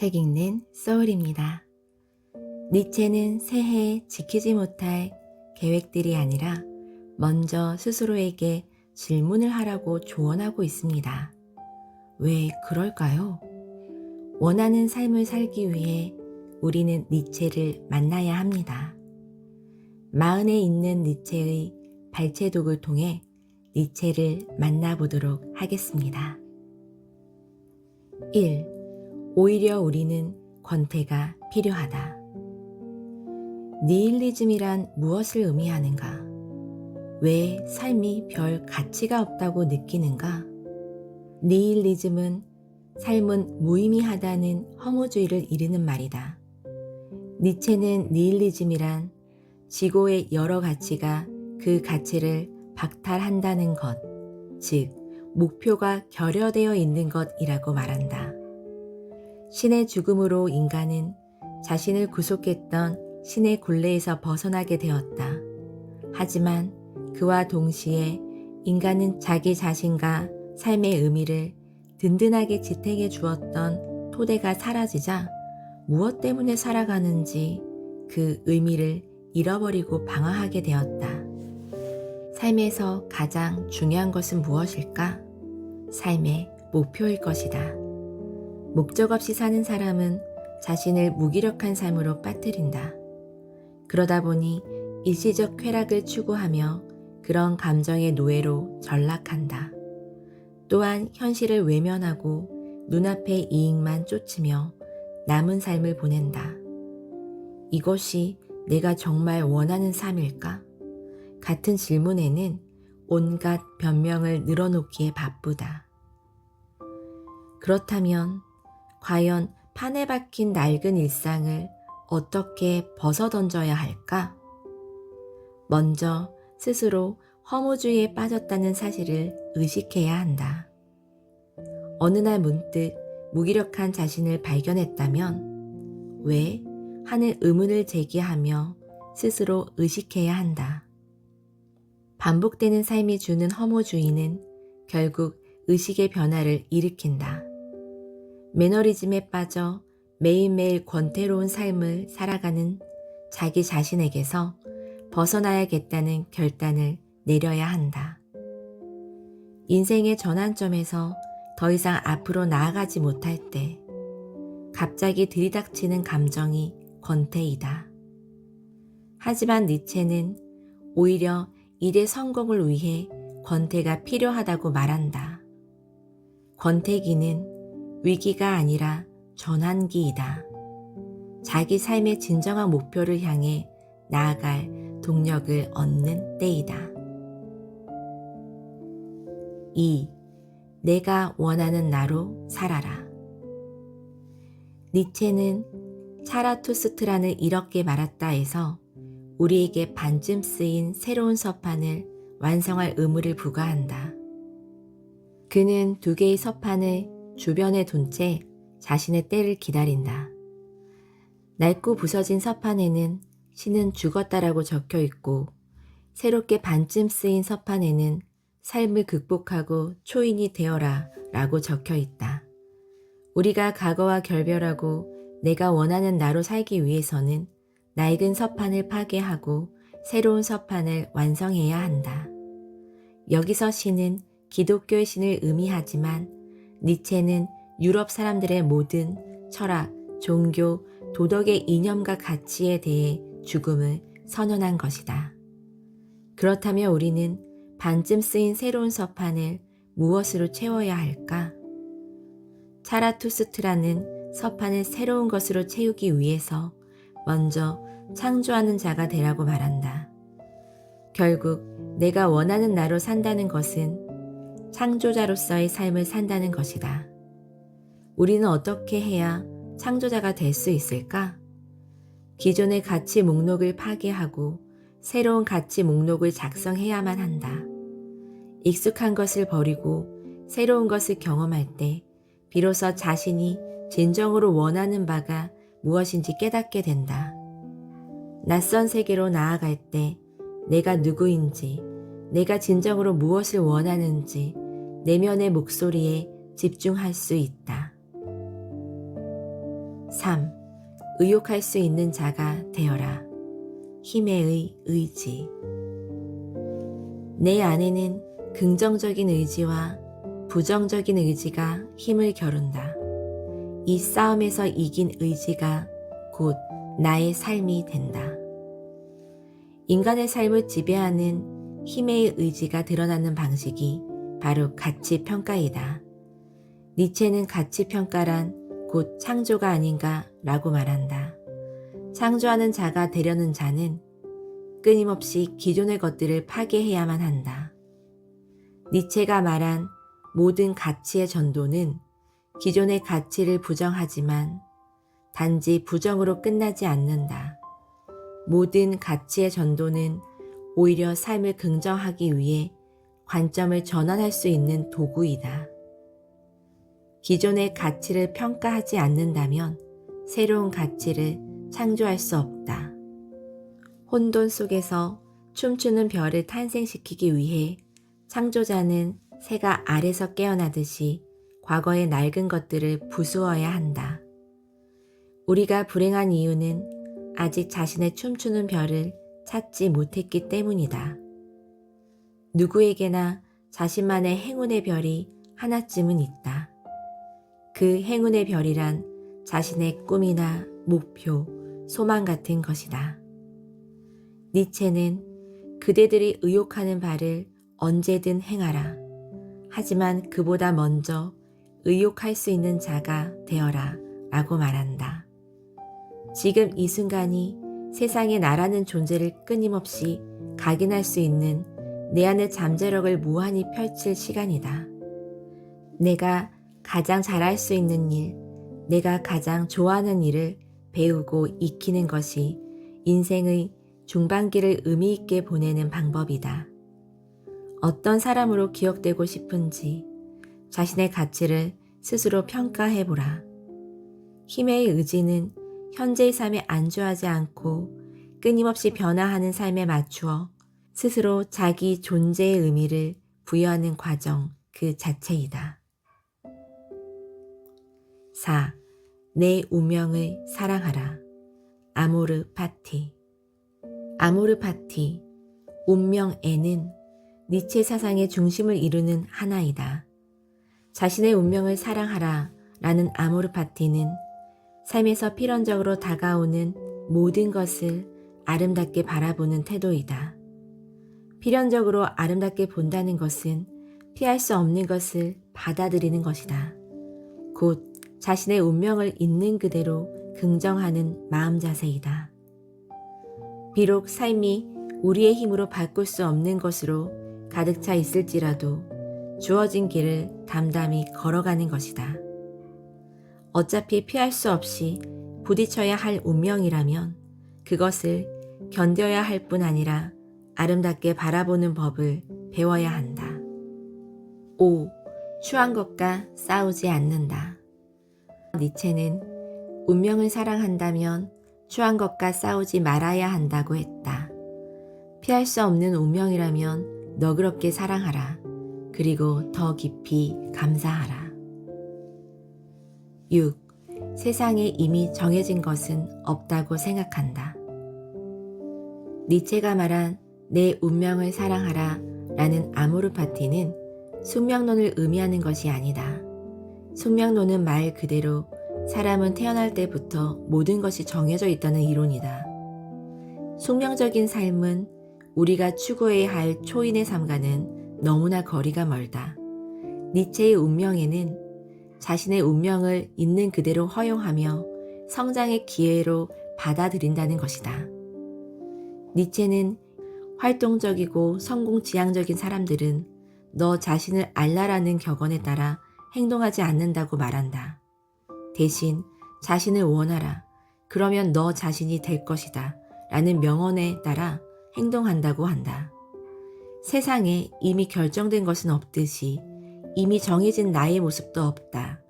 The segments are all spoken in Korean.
책 읽는 소울입니다. 니체는 새해에 지키지 못할 계획들이 아니라 먼저 스스로에게 질문을 하라고 조언하고 있습니다. 왜 그럴까요? 원하는 삶을 살기 위해 우리는 니체를 만나야 합니다. 마흔에 있는 니체의 발췌독을 통해 니체를 만나보도록 하겠습니다. 1. 오히려 우리는 권태가 필요하다. 니힐리즘이란 무엇을 의미하는가? 왜 삶이 별 가치가 없다고 느끼는가? 니힐리즘은 삶은 무의미하다는 허무주의를 이르는 말이다. 니체는 니힐리즘이란 지고의 여러 가치가 그 가치를 박탈한다는 것, 즉 목표가 결여되어 있는 것이라고 말한다. 신의 죽음으로 인간은 자신을 구속했던 신의 굴레에서 벗어나게 되었다. 하지만 그와 동시에 인간은 자기 자신과 삶의 의미를 든든하게 지탱해 주었던 토대가 사라지자 무엇 때문에 살아가는지 그 의미를 잃어버리고 방황하게 되었다. 삶에서 가장 중요한 것은 무엇일까? 삶의 목표일 것이다. 목적 없이 사는 사람은 자신을 무기력한 삶으로 빠뜨린다. 그러다 보니 일시적 쾌락을 추구하며 그런 감정의 노예로 전락한다. 또한 현실을 외면하고 눈앞의 이익만 쫓으며 남은 삶을 보낸다. 이것이 내가 정말 원하는 삶일까? 같은 질문에는 온갖 변명을 늘어놓기에 바쁘다. 그렇다면 과연 판에 박힌 낡은 일상을 어떻게 벗어던져야 할까? 먼저 스스로 허무주의에 빠졌다는 사실을 의식해야 한다. 어느 날 문득 무기력한 자신을 발견했다면 왜? 하는 의문을 제기하며 스스로 의식해야 한다. 반복되는 삶이 주는 허무주의는 결국 의식의 변화를 일으킨다. 매너리즘에 빠져 매일매일 권태로운 삶을 살아가는 자기 자신에게서 벗어나야겠다는 결단을 내려야 한다. 인생의 전환점에서 더 이상 앞으로 나아가지 못할 때 갑자기 들이닥치는 감정이 권태이다. 하지만 니체는 오히려 일의 성공을 위해 권태가 필요하다고 말한다. 권태기는 위기가 아니라 전환기이다. 자기 삶의 진정한 목표를 향해 나아갈 동력을 얻는 때이다. 2. 내가 원하는 나로 살아라. 니체는 차라투스트라는 이렇게 말했다에서 우리에게 반쯤 쓰인 새로운 서판을 완성할 의무를 부과한다. 그는 2개의 서판을 주변에 둔 채 자신의 때를 기다린다. 낡고 부서진 서판에는 신은 죽었다라고 적혀 있고 새롭게 반쯤 쓰인 서판에는 삶을 극복하고 초인이 되어라 라고 적혀 있다. 우리가 과거와 결별하고 내가 원하는 나로 살기 위해서는 낡은 서판을 파괴하고 새로운 서판을 완성해야 한다. 여기서 신은 기독교의 신을 의미하지만 니체는 유럽 사람들의 모든 철학, 종교, 도덕의 이념과 가치에 대해 죽음을 선언한 것이다. 그렇다면 우리는 반쯤 쓰인 새로운 서판을 무엇으로 채워야 할까? 차라투스트라는 서판을 새로운 것으로 채우기 위해서 먼저 창조하는 자가 되라고 말한다. 결국 내가 원하는 나로 산다는 것은 창조자로서의 삶을 산다는 것이다. 우리는 어떻게 해야 창조자가 될 수 있을까? 기존의 가치 목록을 파괴하고 새로운 가치 목록을 작성해야만 한다. 익숙한 것을 버리고 새로운 것을 경험할 때 비로소 자신이 진정으로 원하는 바가 무엇인지 깨닫게 된다. 낯선 세계로 나아갈 때 내가 누구인지, 내가 진정으로 무엇을 원하는지 내면의 목소리에 집중할 수 있다. 3. 의욕할 수 있는 자가 되어라. 힘의 의지. 내 안에는 긍정적인 의지와 부정적인 의지가 힘을 겨룬다. 이 싸움에서 이긴 의지가 곧 나의 삶이 된다. 인간의 삶을 지배하는 힘의 의지가 드러나는 방식이 바로 가치평가이다. 니체는 가치평가란 곧 창조가 아닌가 라고 말한다. 창조하는 자가 되려는 자는 끊임없이 기존의 것들을 파괴해야만 한다. 니체가 말한 모든 가치의 전도는 기존의 가치를 부정하지만 단지 부정으로 끝나지 않는다. 모든 가치의 전도는 오히려 삶을 긍정하기 위해 관점을 전환할 수 있는 도구이다. 기존의 가치를 평가하지 않는다면 새로운 가치를 창조할 수 없다. 혼돈 속에서 춤추는 별을 탄생시키기 위해 창조자는 새가 알에서 깨어나듯이 과거의 낡은 것들을 부수어야 한다. 우리가 불행한 이유는 아직 자신의 춤추는 별을 찾지 못했기 때문이다. 누구에게나 자신만의 행운의 별이 하나쯤은 있다. 그 행운의 별이란 자신의 꿈이나 목표, 소망 같은 것이다. 니체는 그대들이 의욕하는 바를 언제든 행하라. 하지만 그보다 먼저 의욕할 수 있는 자가 되어라 라고 말한다. 지금 이 순간이 세상에 나라는 존재를 끊임없이 각인할 수 있는 내 안의 잠재력을 무한히 펼칠 시간이다. 내가 가장 잘할 수 있는 일, 내가 가장 좋아하는 일을 배우고 익히는 것이 인생의 중반기를 의미 있게 보내는 방법이다. 어떤 사람으로 기억되고 싶은지 자신의 가치를 스스로 평가해보라. 힘의 의지는 현재의 삶에 안주하지 않고 끊임없이 변화하는 삶에 맞추어 스스로 자기 존재의 의미를 부여하는 과정 그 자체이다. 4. 내 운명을 사랑하라. 아모르 파티. 아모르 파티, 운명에는 니체 사상의 중심을 이루는 하나이다. 자신의 운명을 사랑하라 라는 아모르 파티는 삶에서 필연적으로 다가오는 모든 것을 아름답게 바라보는 태도이다. 필연적으로 아름답게 본다는 것은 피할 수 없는 것을 받아들이는 것이다. 곧 자신의 운명을 있는 그대로 긍정하는 마음 자세이다. 비록 삶이 우리의 힘으로 바꿀 수 없는 것으로 가득 차 있을지라도 주어진 길을 담담히 걸어가는 것이다. 어차피 피할 수 없이 부딪혀야 할 운명이라면 그것을 견뎌야 할 뿐 아니라 아름답게 바라보는 법을 배워야 한다. 5. 추한 것과 싸우지 않는다. 니체는 운명을 사랑한다면 추한 것과 싸우지 말아야 한다고 했다. 피할 수 없는 운명이라면 너그럽게 사랑하라. 그리고 더 깊이 감사하라. 6. 세상에 이미 정해진 것은 없다고 생각한다. 니체가 말한 내 운명을 사랑하라 라는 아모르 파티는 숙명론을 의미하는 것이 아니다. 숙명론은 말 그대로 사람은 태어날 때부터 모든 것이 정해져 있다는 이론이다. 숙명적인 삶은 우리가 추구해야 할 초인의 삶과는 너무나 거리가 멀다. 니체의 운명에는 자신의 운명을 있는 그대로 허용하며 성장의 기회로 받아들인다는 것이다. 니체는 활동적이고 성공지향적인 사람들은 너 자신을 알라라는 격언에 따라 행동하지 않는다고 말한다. 대신 자신을 원하라. 그러면 너 자신이 될 것이다. 라는 명언에 따라 행동한다고 한다. 세상에 이미 결정된 것은 없듯이 이미 정해진 나의 모습도 없다.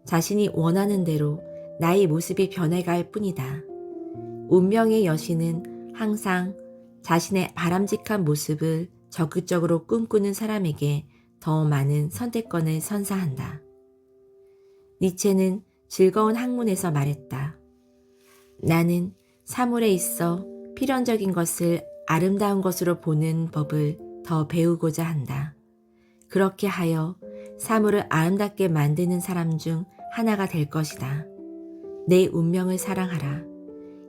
자신이 원하는 대로 나의 모습이 변해갈 뿐이다. 운명의 여신은 항상 자신의 바람직한 모습을 적극적으로 꿈꾸는 사람에게 더 많은 선택권을 선사한다. 니체는 즐거운 학문에서 말했다. 나는 사물에 있어 필연적인 것을 아름다운 것으로 보는 법을 더 배우고자 한다. 그렇게 하여 사물을 아름답게 만드는 사람 중 하나가 될 것이다. 내 운명을 사랑하라.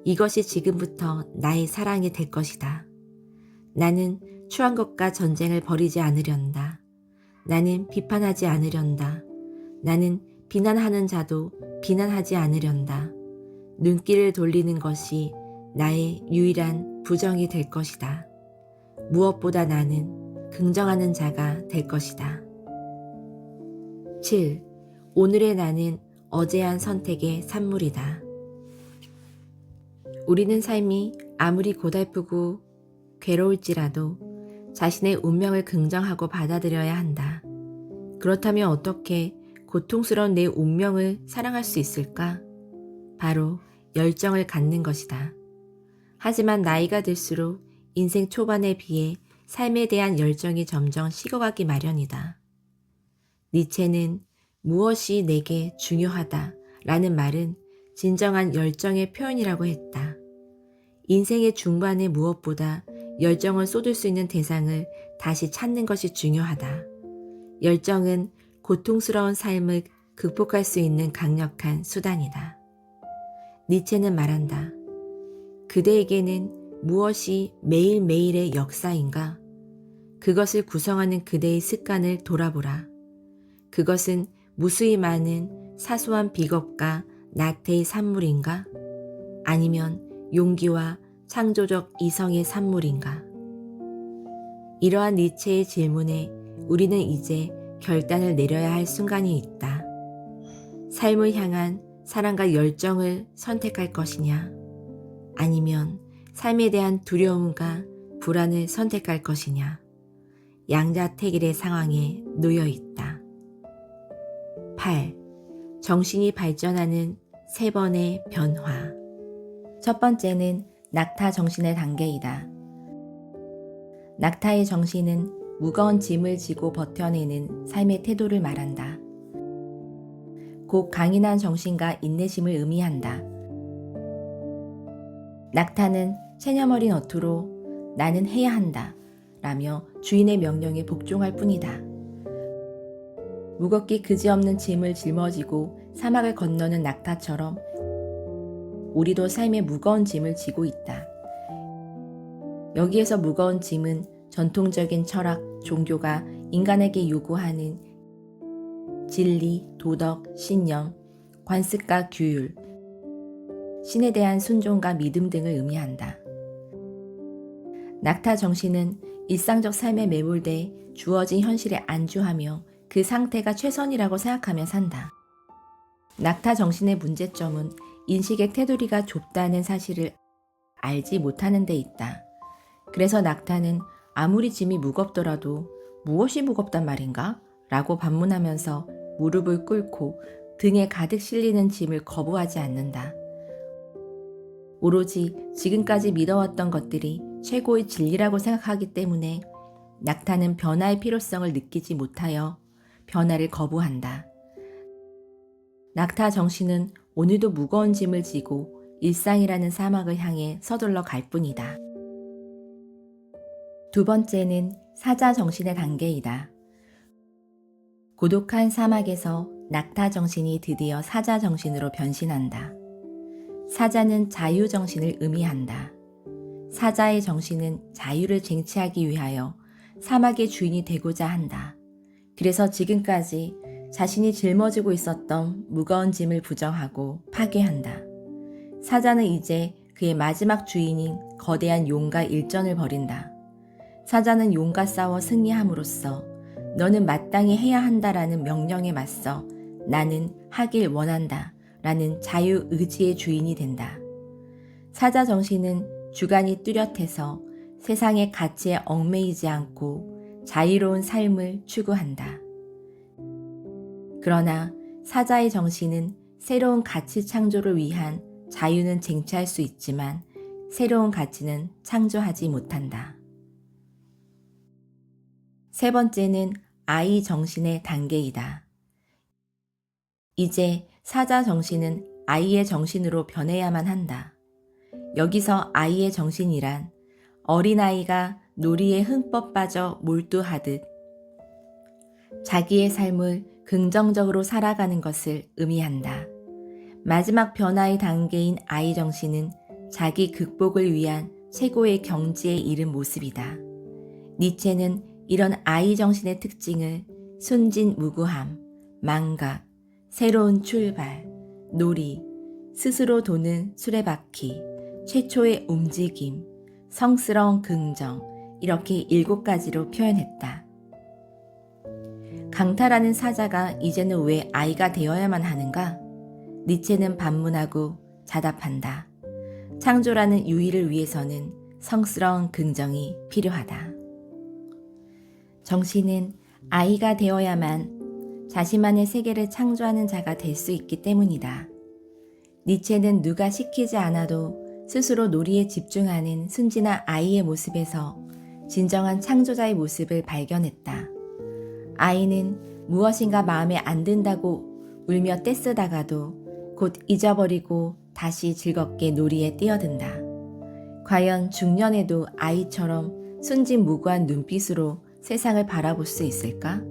이것이 지금부터 나의 사랑이 될 것이다. 나는 추한 것과 전쟁을 벌이지 않으련다. 나는 비판하지 않으련다. 나는 비난하는 자도 비난하지 않으련다. 눈길을 돌리는 것이 나의 유일한 부정이 될 것이다. 무엇보다 나는 긍정하는 자가 될 것이다. 7. 오늘의 나는 어제 한 선택의 산물이다. 우리는 삶이 아무리 고달프고 괴로울지라도 자신의 운명을 긍정하고 받아들여야 한다. 그렇다면 어떻게 고통스러운 내 운명을 사랑할 수 있을까? 바로 열정을 갖는 것이다. 하지만 나이가 들수록 인생 초반에 비해 삶에 대한 열정이 점점 식어가기 마련이다. 니체는 무엇이 내게 중요하다 라는 말은 진정한 열정의 표현이라고 했다. 인생의 중반에 무엇보다 열정을 쏟을 수 있는 대상을 다시 찾는 것이 중요하다. 열정은 고통스러운 삶을 극복할 수 있는 강력한 수단이다. 니체는 말한다. 그대에게는 무엇이 매일매일의 역사인가? 그것을 구성하는 그대의 습관을 돌아보라. 그것은 무수히 많은 사소한 비겁과 나태의 산물인가? 아니면 용기와 창조적 이성의 산물인가? 이러한 니체의 질문에 우리는 이제 결단을 내려야 할 순간이 있다. 삶을 향한 사랑과 열정을 선택할 것이냐? 아니면 삶에 대한 두려움과 불안을 선택할 것이냐? 양자택일의 상황에 놓여 있다. 8. 정신이 발전하는 3번의 변화. 첫 번째는 낙타 정신의 단계이다. 낙타의 정신은 무거운 짐을 지고 버텨내는 삶의 태도를 말한다. 곧 강인한 정신과 인내심을 의미한다. 낙타는 체념어린 어투로 나는 해야 한다 라며 주인의 명령에 복종할 뿐이다. 무겁기 그지없는 짐을 짊어지고 사막을 건너는 낙타처럼 우리도 삶의 무거운 짐을 지고 있다. 여기에서 무거운 짐은 전통적인 철학, 종교가 인간에게 요구하는 진리, 도덕, 신념, 관습과 규율, 신에 대한 순종과 믿음 등을 의미한다. 낙타 정신은 일상적 삶에 매몰돼 주어진 현실에 안주하며 그 상태가 최선이라고 생각하며 산다. 낙타 정신의 문제점은 인식의 테두리가 좁다는 사실을 알지 못하는 데 있다. 그래서 낙타는 아무리 짐이 무겁더라도 무엇이 무겁단 말인가? 라고 반문하면서 무릎을 꿇고 등에 가득 실리는 짐을 거부하지 않는다. 오로지 지금까지 믿어왔던 것들이 최고의 진리라고 생각하기 때문에 낙타는 변화의 필요성을 느끼지 못하여 변화를 거부한다. 낙타 정신은 오늘도 무거운 짐을 지고 일상이라는 사막을 향해 서둘러 갈 뿐이다. 두 번째는 사자 정신의 단계이다. 고독한 사막에서 낙타 정신이 드디어 사자 정신으로 변신한다. 사자는 자유 정신을 의미한다. 사자의 정신은 자유를 쟁취하기 위하여 사막의 주인이 되고자 한다. 그래서 지금까지 자신이 짊어지고 있었던 무거운 짐을 부정하고 파괴한다. 사자는 이제 그의 마지막 주인인 거대한 용과 일전을 벌인다. 사자는 용과 싸워 승리함으로써 너는 마땅히 해야 한다라는 명령에 맞서 나는 하길 원한다 라는 자유의지의 주인이 된다. 사자 정신은 주관이 뚜렷해서 세상의 가치에 얽매이지 않고 자유로운 삶을 추구한다. 그러나 사자의 정신은 새로운 가치 창조를 위한 자유는 쟁취할 수 있지만 새로운 가치는 창조하지 못한다. 세 번째는 아이 정신의 단계이다. 이제 사자 정신은 아이의 정신으로 변해야만 한다. 여기서 아이의 정신이란 어린아이가 놀이에 흠뻑 빠져 몰두하듯 자기의 삶을 긍정적으로 살아가는 것을 의미한다. 마지막 변화의 단계인 아이 정신은 자기 극복을 위한 최고의 경지에 이른 모습이다. 니체는 이런 아이 정신의 특징을 순진무구함, 망각, 새로운 출발, 놀이, 스스로 도는 수레바퀴, 최초의 움직임, 성스러운 긍정, 이렇게 7가지로 표현했다. 강타라는 사자가 이제는 왜 아이가 되어야만 하는가? 니체는 반문하고 자답한다. 창조라는 유의를 위해서는 성스러운 긍정이 필요하다. 정신은 아이가 되어야만 자신만의 세계를 창조하는 자가 될 수 있기 때문이다. 니체는 누가 시키지 않아도 스스로 놀이에 집중하는 순진한 아이의 모습에서 진정한 창조자의 모습을 발견했다. 아이는 무엇인가 마음에 안 든다고 울며 떼쓰다가도 곧 잊어버리고 다시 즐겁게 놀이에 뛰어든다. 과연 중년에도 아이처럼 순진무구한 눈빛으로 세상을 바라볼 수 있을까?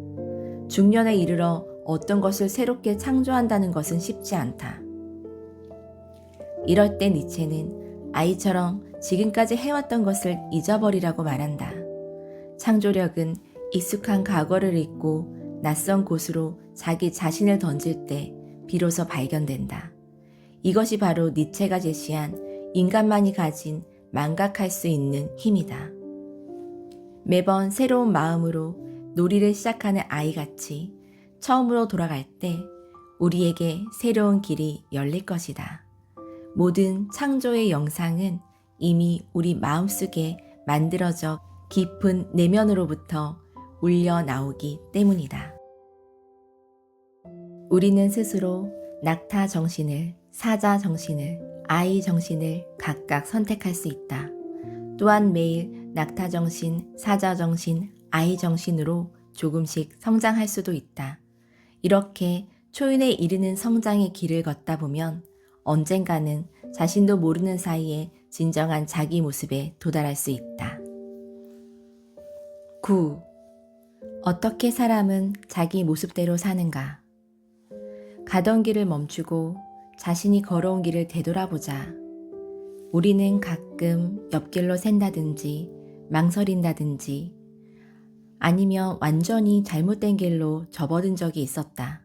중년에 이르러 어떤 것을 새롭게 창조한다는 것은 쉽지 않다. 이럴 때 니체는 아이처럼 지금까지 해왔던 것을 잊어버리라고 말한다. 창조력은 익숙한 과거를 잊고 낯선 곳으로 자기 자신을 던질 때 비로소 발견된다. 이것이 바로 니체가 제시한 인간만이 가진 망각할 수 있는 힘이다. 매번 새로운 마음으로 놀이를 시작하는 아이같이 처음으로 돌아갈 때 우리에게 새로운 길이 열릴 것이다. 모든 창조의 영상은 이미 우리 마음속에 만들어져 깊은 내면으로부터 울려 나오기 때문이다. 우리는 스스로 낙타 정신을, 사자 정신을, 아이 정신을 각각 선택할 수 있다. 또한 매일 낙타 정신, 사자 정신, 아이 정신으로 조금씩 성장할 수도 있다. 이렇게 초인에 이르는 성장의 길을 걷다 보면 언젠가는 자신도 모르는 사이에 진정한 자기 모습에 도달할 수 있다. 9. 어떻게 사람은 자기 모습대로 사는가? 가던 길을 멈추고 자신이 걸어온 길을 되돌아보자. 우리는 가끔 옆길로 샌다든지 망설인다든지 아니면 완전히 잘못된 길로 접어든 적이 있었다.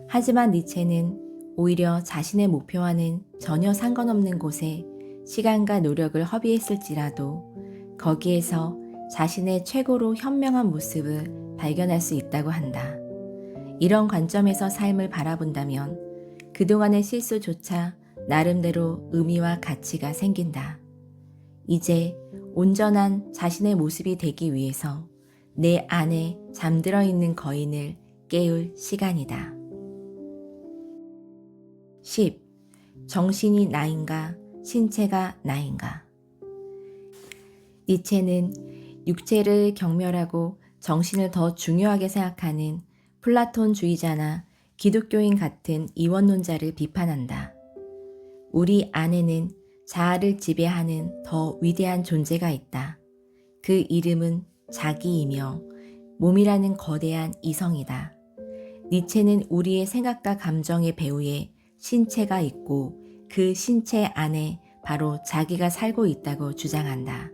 하지만 니체는 오히려 자신의 목표와는 전혀 상관없는 곳에 시간과 노력을 허비했을지라도 거기에서 자신의 최고로 현명한 모습을 발견할 수 있다고 한다. 이런 관점에서 삶을 바라본다면 그동안의 실수조차 나름대로 의미와 가치가 생긴다. 이제 온전한 자신의 모습이 되기 위해서 내 안에 잠들어 있는 거인을 깨울 시간이다. 10. 정신이 나인가, 신체가 나인가? 니체는 육체를 경멸하고 정신을 더 중요하게 생각하는 플라톤주의자나 기독교인 같은 이원론자를 비판한다. 우리 안에는 자아를 지배하는 더 위대한 존재가 있다. 그 이름은 자기이며 몸이라는 거대한 이성이다. 니체는 우리의 생각과 감정의 배후에 신체가 있고 그 신체 안에 바로 자기가 살고 있다고 주장한다.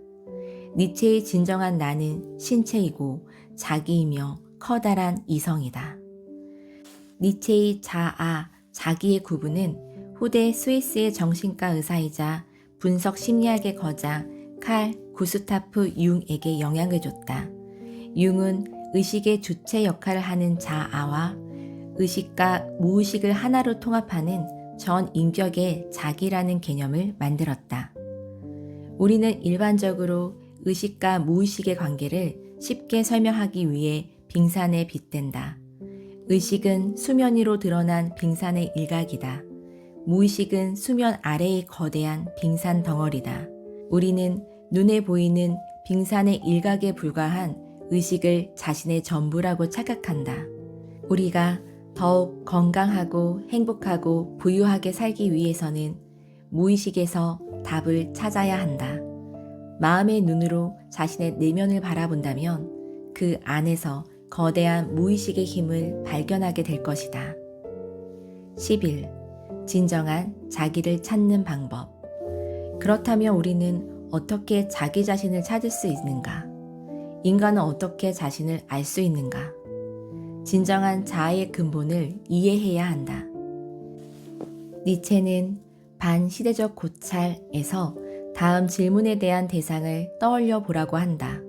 니체의 진정한 나는 신체이고 자기이며 커다란 이성이다. 니체의 자아, 자기의 구분은 후대 스위스의 정신과 의사이자 분석 심리학의 거장 칼 구스타프 융에게 영향을 줬다. 융은 의식의 주체 역할을 하는 자아와 의식과 무의식을 하나로 통합하는 전 인격의 자기라는 개념을 만들었다. 우리는 일반적으로 의식과 무의식의 관계를 쉽게 설명하기 위해 빙산에 빗댄다. 의식은 수면 위로 드러난 빙산의 일각이다. 무의식은 수면 아래의 거대한 빙산 덩어리다. 우리는 눈에 보이는 빙산의 일각에 불과한 의식을 자신의 전부라고 착각한다. 우리가 더욱 건강하고 행복하고 부유하게 살기 위해서는 무의식에서 답을 찾아야 한다. 마음의 눈으로 자신의 내면을 바라본다면 그 안에서 거대한 무의식의 힘을 발견하게 될 것이다. 11. 진정한 자기를 찾는 방법. 그렇다면 우리는 어떻게 자기 자신을 찾을 수 있는가? 인간은 어떻게 자신을 알 수 있는가? 진정한 자아의 근본을 이해해야 한다. 니체는 반시대적 고찰에서 다음 질문에 대한 대상을 떠올려 보라고 한다.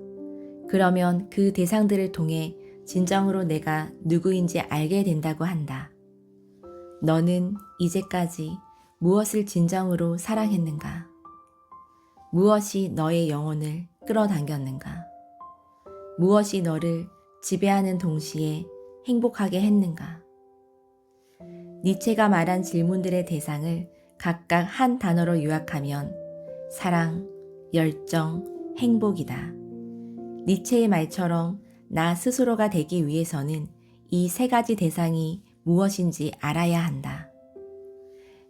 그러면 그 대상들을 통해 진정으로 내가 누구인지 알게 된다고 한다. 너는 이제까지 무엇을 진정으로 사랑했는가? 무엇이 너의 영혼을 끌어당겼는가? 무엇이 너를 지배하는 동시에 행복하게 했는가? 니체가 말한 질문들의 대상을 각각 한 단어로 요약하면 사랑, 열정, 행복이다. 니체의 말처럼 나 스스로가 되기 위해서는 이 세 가지 대상이 무엇인지 알아야 한다.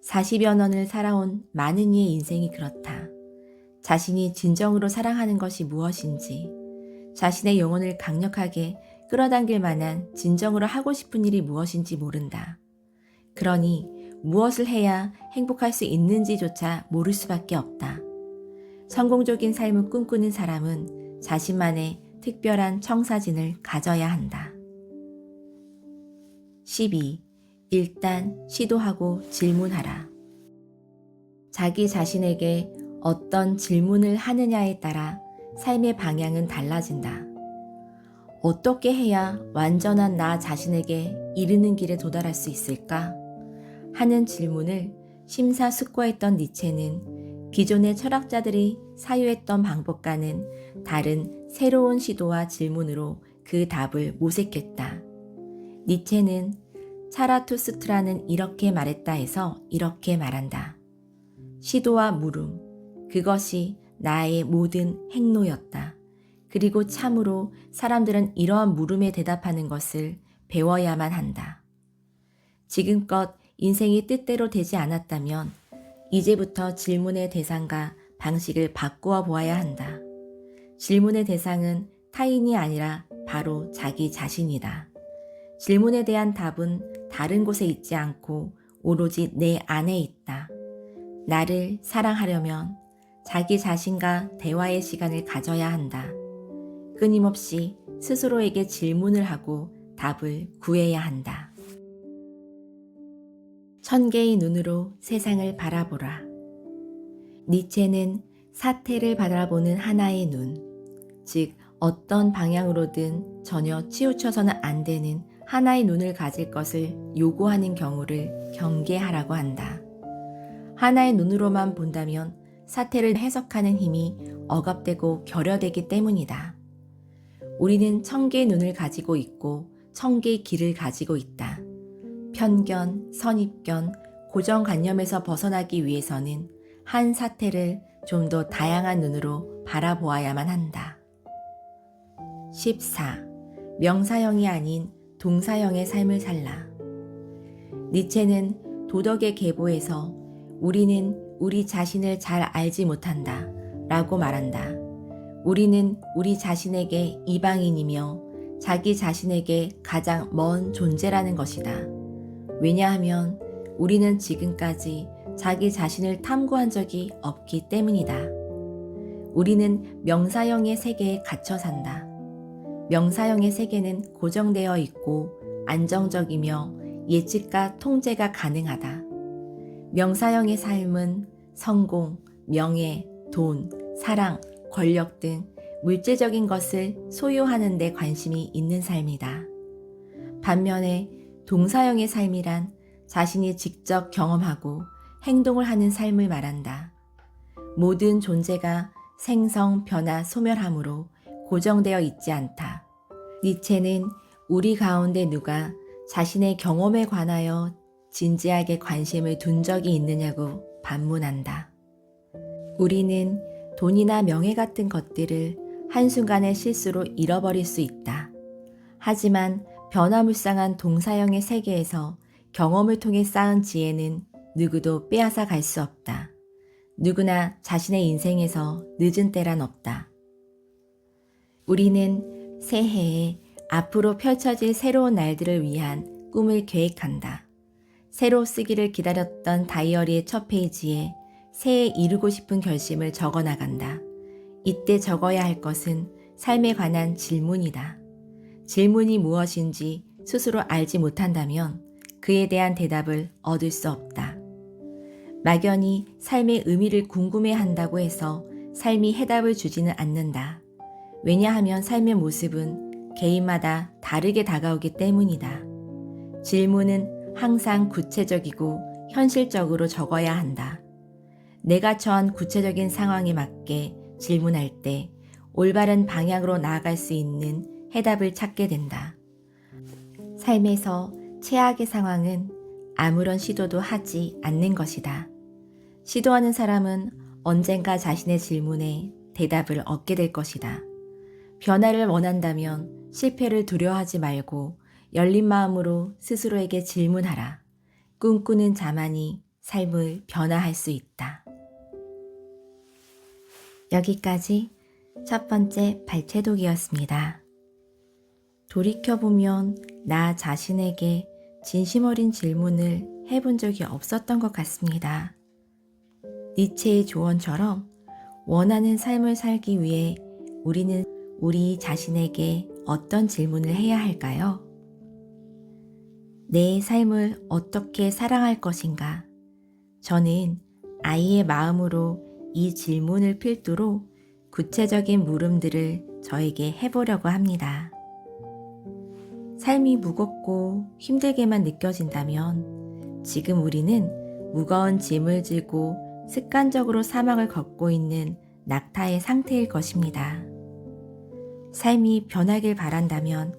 40여 년을 살아온 많은 이의 인생이 그렇다. 자신이 진정으로 사랑하는 것이 무엇인지, 자신의 영혼을 강력하게 끌어당길 만한 진정으로 하고 싶은 일이 무엇인지 모른다. 그러니 무엇을 해야 행복할 수 있는지조차 모를 수밖에 없다. 성공적인 삶을 꿈꾸는 사람은 자신만의 특별한 청사진을 가져야 한다. 12. 일단 시도하고 질문하라. 자기 자신에게 어떤 질문을 하느냐에 따라 삶의 방향은 달라진다. 어떻게 해야 완전한 나 자신에게 이르는 길에 도달할 수 있을까? 하는 질문을 심사숙고했던 니체는 기존의 철학자들이 사유했던 방법과는 다른 새로운 시도와 질문으로 그 답을 모색했다. 니체는 차라투스트라는 이렇게 말했다 해서 이렇게 말한다. 시도와 물음, 그것이 나의 모든 행로였다. 그리고 참으로 사람들은 이러한 물음에 대답하는 것을 배워야만 한다. 지금껏 인생이 뜻대로 되지 않았다면 이제부터 질문의 대상과 방식을 바꾸어 보아야 한다. 질문의 대상은 타인이 아니라 바로 자기 자신이다. 질문에 대한 답은 다른 곳에 있지 않고 오로지 내 안에 있다. 나를 사랑하려면 자기 자신과 대화의 시간을 가져야 한다. 끊임없이 스스로에게 질문을 하고 답을 구해야 한다. 1000개의 눈으로 세상을 바라보라. 니체는 사태를 바라보는 하나의 눈, 즉 어떤 방향으로든 전혀 치우쳐서는 안 되는 하나의 눈을 가질 것을 요구하는 경우를 경계하라고 한다. 하나의 눈으로만 본다면 사태를 해석하는 힘이 억압되고 결여되기 때문이다. 우리는 1000개의 눈을 가지고 있고 1000개의 귀를 가지고 있다. 편견, 선입견, 고정관념에서 벗어나기 위해서는 한 사태를 좀 더 다양한 눈으로 바라보아야만 한다. 14. 명사형이 아닌 동사형의 삶을 살라. 니체는 도덕의 계보에서 우리는 우리 자신을 잘 알지 못한다 라고 말한다. 우리는 우리 자신에게 이방인이며 자기 자신에게 가장 먼 존재라는 것이다. 왜냐하면 우리는 지금까지 자기 자신을 탐구한 적이 없기 때문이다. 우리는 명사형의 세계에 갇혀 산다. 명사형의 세계는 고정되어 있고 안정적이며 예측과 통제가 가능하다. 명사형의 삶은 성공, 명예, 돈, 사랑, 권력 등 물질적인 것을 소유하는 데 관심이 있는 삶이다. 반면에 동사형의 삶이란 자신이 직접 경험하고 행동을 하는 삶을 말한다. 모든 존재가 생성, 변화, 소멸함으로 고정되어 있지 않다. 니체는 우리 가운데 누가 자신의 경험에 관하여 진지하게 관심을 둔 적이 있느냐고 반문한다. 우리는 돈이나 명예 같은 것들을 한순간의 실수로 잃어버릴 수 있다. 하지만 변화무쌍한 동사형의 세계에서 경험을 통해 쌓은 지혜는 누구도 빼앗아 갈 수 없다. 누구나 자신의 인생에서 늦은 때란 없다. 우리는 새해에 앞으로 펼쳐질 새로운 날들을 위한 꿈을 계획한다. 새로 쓰기를 기다렸던 다이어리의 첫 페이지에 새해 이루고 싶은 결심을 적어 나간다. 이때 적어야 할 것은 삶에 관한 질문이다. 질문이 무엇인지 스스로 알지 못한다면 그에 대한 대답을 얻을 수 없다. 막연히 삶의 의미를 궁금해한다고 해서 삶이 해답을 주지는 않는다. 왜냐하면 삶의 모습은 개인마다 다르게 다가오기 때문이다. 질문은 항상 구체적이고 현실적으로 적어야 한다. 내가 처한 구체적인 상황에 맞게 질문할 때 올바른 방향으로 나아갈 수 있는 해답을 찾게 된다. 삶에서 최악의 상황은 아무런 시도도 하지 않는 것이다. 시도하는 사람은 언젠가 자신의 질문에 대답을 얻게 될 것이다. 변화를 원한다면 실패를 두려워하지 말고 열린 마음으로 스스로에게 질문하라. 꿈꾸는 자만이 삶을 변화할 수 있다. 여기까지 첫 번째 발췌독이었습니다. 돌이켜보면 나 자신에게 진심 어린 질문을 해본 적이 없었던 것 같습니다. 니체의 조언처럼 원하는 삶을 살기 위해 우리는 우리 자신에게 어떤 질문을 해야 할까요? 내 삶을 어떻게 사랑할 것인가? 저는 아이의 마음으로 이 질문을 필두로 구체적인 물음들을 저에게 해보려고 합니다. 삶이 무겁고 힘들게만 느껴진다면 지금 우리는 무거운 짐을 지고 습관적으로 사막을 걷고 있는 낙타의 상태일 것입니다. 삶이 변하길 바란다면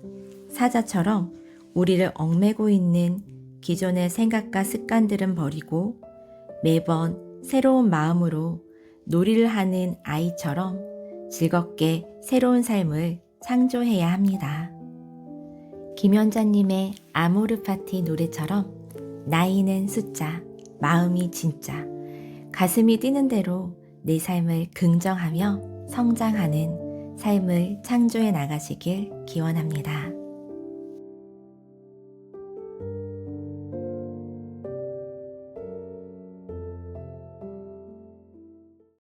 사자처럼 우리를 얽매고 있는 기존의 생각과 습관들은 버리고 매번 새로운 마음으로 놀이를 하는 아이처럼 즐겁게 새로운 삶을 창조해야 합니다. 김연자님의 아모르 파티 노래처럼 나이는 숫자, 마음이 진짜, 가슴이 뛰는 대로 내 삶을 긍정하며 성장하는 삶을 창조해 나가시길 기원합니다.